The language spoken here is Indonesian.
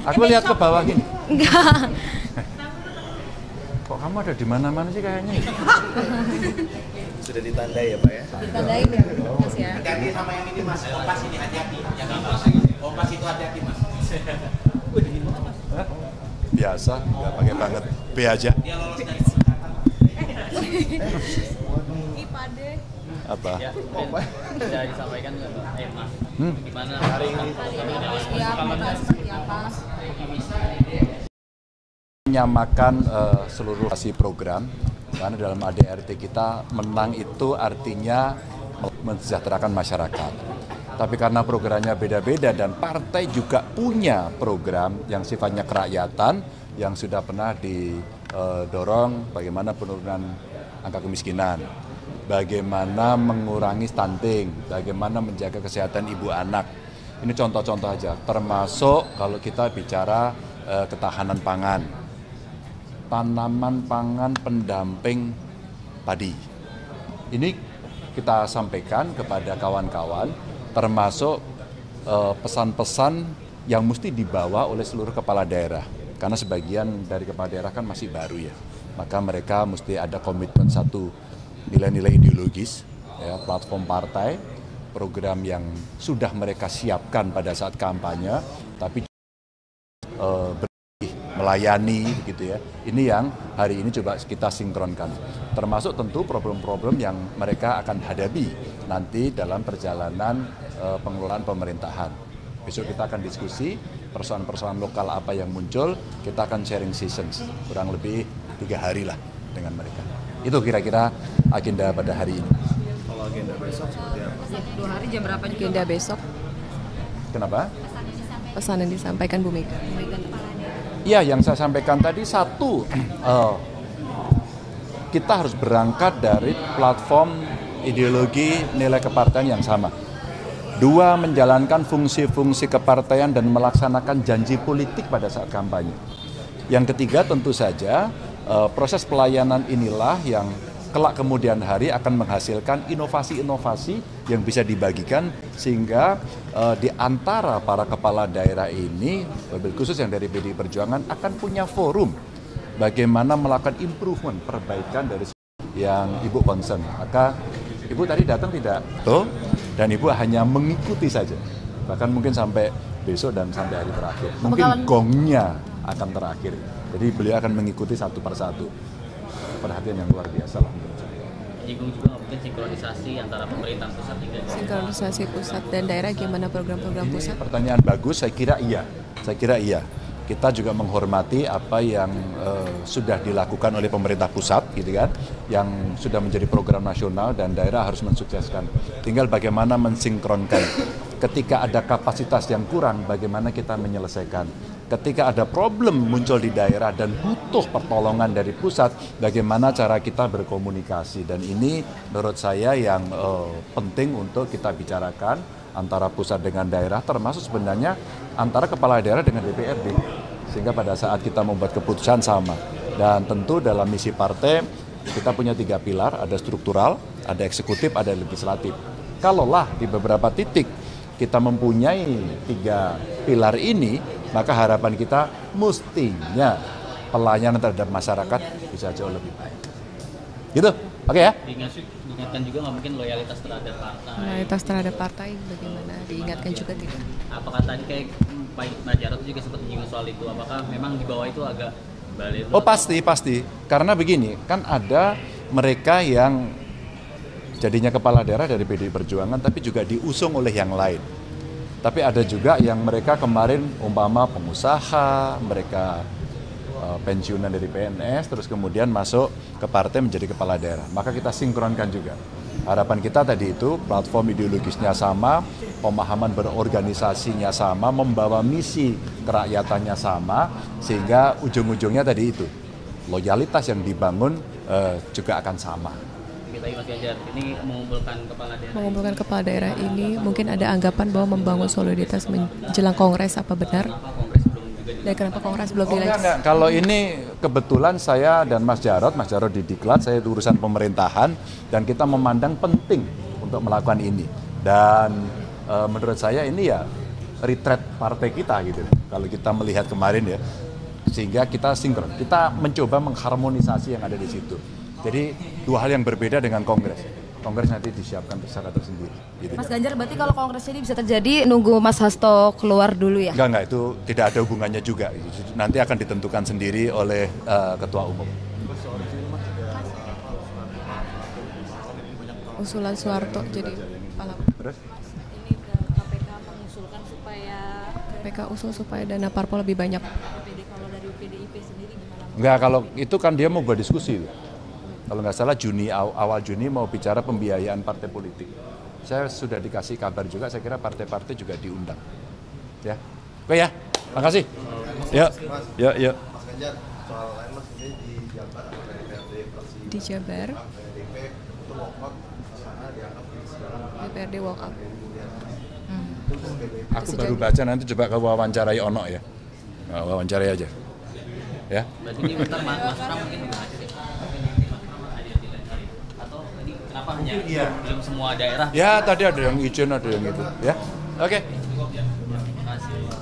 Aku lihat ke bawah gini. Enggak. Kok kamu ada di mana-mana sih kayaknya? Sudah ditandai ya Pak ya? Ditandai ya, Mas ya. Hati-hati sama yang ini Mas, kompas ini hati-hati. Yang ini kompas itu hati-hati Mas. Biasa, nggak pakai banget. B aja. Dia lolos dari singkatan. Ipade. Apa? Ya, sudah disampaikan nggak Pak? Mas, gimana hari ini? Ya, bakal seperti apa? Menyamakan seluruh program, karena dalam ADRT kita menang itu artinya mensejahterakan masyarakat. Tapi karena programnya beda-beda dan partai juga punya program yang sifatnya kerakyatan yang sudah pernah didorong bagaimana penurunan angka kemiskinan, bagaimana mengurangi stunting, bagaimana menjaga kesehatan ibu anak. Ini contoh-contoh aja, termasuk kalau kita bicara ketahanan pangan, tanaman pangan pendamping padi. Ini kita sampaikan kepada kawan-kawan, termasuk pesan-pesan yang mesti dibawa oleh seluruh kepala daerah. Karena sebagian dari kepala daerah kan masih baru ya. Maka mereka mesti ada komitmen satu, nilai-nilai ideologis, ya, platform partai, program yang sudah mereka siapkan pada saat kampanye, tapi melayani gitu ya. Ini yang hari ini coba kita sinkronkan. Termasuk tentu problem-problem yang mereka akan hadapi nanti dalam perjalanan pengelolaan pemerintahan. Besok kita akan diskusi persoalan-persoalan lokal apa yang muncul, kita akan sharing sessions kurang lebih 3 hari lah dengan mereka. Itu kira-kira agenda pada hari ini. Kalau agenda besok seperti apa? 2 hari jam berapa agenda besok? Kenapa? Pesan yang disampaikan Bu Mega. Iya, yang saya sampaikan tadi satu, kita harus berangkat dari platform ideologi nilai kepartaian yang sama. 2, menjalankan fungsi-fungsi kepartaian dan melaksanakan janji politik pada saat kampanye. Yang ketiga tentu saja proses pelayanan inilah yang kelak kemudian hari akan menghasilkan inovasi-inovasi yang bisa dibagikan sehingga di antara para kepala daerah ini, khusus yang dari PDI Perjuangan, akan punya forum bagaimana melakukan improvement, perbaikan dari yang Ibu concern. Maka Ibu tadi datang tidak? Tuh, dan Ibu hanya mengikuti saja. Bahkan mungkin sampai besok dan sampai hari terakhir. Mungkin gongnya akan terakhir. Jadi beliau akan mengikuti satu persatu. Perhatian yang luar biasa lah menurut saya. Menyinggung juga nggak mungkin sinkronisasi antara pemerintah pusat hingga Sinkronisasi pusat dan daerah, gimana program-program pusat? Pertanyaan bagus, saya kira iya. Kita juga menghormati apa yang sudah dilakukan oleh pemerintah pusat, gitu kan, yang sudah menjadi program nasional dan daerah harus mensukseskan. Tinggal bagaimana mensinkronkan. Ketika ada kapasitas yang kurang, bagaimana kita menyelesaikan. Ketika ada problem muncul di daerah dan butuh pertolongan dari pusat, bagaimana cara kita berkomunikasi. Dan ini menurut saya yang penting untuk kita bicarakan antara pusat dengan daerah, termasuk sebenarnya antara kepala daerah dengan DPRD. Sehingga pada saat kita membuat keputusan sama. Dan tentu dalam misi partai kita punya 3 pilar, ada struktural, ada eksekutif, ada legislatif. Kalaulah di beberapa titik kita mempunyai 3 pilar ini, maka harapan kita mestinya pelayanan terhadap masyarakat bisa jauh lebih baik. Gitu, oke ya? Diingatkan juga nggak mungkin loyalitas terhadap partai. Loyalitas terhadap partai bagaimana? Diingatkan juga tidak? Apakah tadi kayak Pak Jarod juga sempat menyinggung soal itu? Apakah memang di bawah itu agak balik? Oh pasti. Karena begini, kan ada mereka yang jadinya kepala daerah dari PDI Perjuangan tapi juga diusung oleh yang lain. Tapi ada juga yang mereka kemarin umpama pengusaha, mereka pensiunan dari PNS, terus kemudian masuk ke partai menjadi kepala daerah. Maka kita sinkronkan juga. Harapan kita tadi itu platform ideologisnya sama, pemahaman berorganisasinya sama, membawa misi kerakyatannya sama, sehingga ujung-ujungnya tadi itu, loyalitas yang dibangun juga akan sama. Mas Ganjar, ini mengumpulkan kepala daerah ini mungkin ada anggapan bahwa membangun soliditas menjelang kongres, apa benar? Dan kenapa kongres belum dilanjutkan? Enggak. Kalau ini kebetulan saya dan Mas Jarod di Diklat, saya urusan pemerintahan dan kita memandang penting untuk melakukan ini. Dan menurut saya ini ya retreat partai kita gitu. Kalau kita melihat kemarin ya, sehingga kita sinkron, kita mencoba mengharmonisasi yang ada di situ. Jadi dua hal yang berbeda dengan kongres. Kongres nanti disiapkan secara tersendiri. Gitu. Mas Ganjar, berarti kalau kongres ini bisa terjadi nunggu Mas Hasto keluar dulu ya? Enggak, itu tidak ada hubungannya juga. Nanti akan ditentukan sendiri oleh Ketua Umum. Usulan Soeharto jadi kepala. Terus? Ini KPK mengusulkan supaya KPK usul supaya dana parpol lebih banyak. kalau dari PDIP sendiri gimana? Enggak, kalau itu kan dia mau buat diskusi. Kalau nggak salah awal Juni mau bicara pembiayaan partai politik. Saya sudah dikasih kabar juga, saya kira partai-partai juga diundang. Ya, oke ya, makasih. Yuk. Mas Ganjar, soal lain Mas ini di Jabar, DPRD fraksi Di Jabar, PDIP itu walkout sana dianggap DPRD walkout. Aku baru baca, nanti coba kau wawancarai Ono ya. Nah, wawancarai aja. Ya. Berarti ini bentar Mas Pram mungkin juga atau ini kenapa hanya belum semua daerah? Ya, tadi ada yang izin, ada yang itu. Ya, oke. Terima kasih.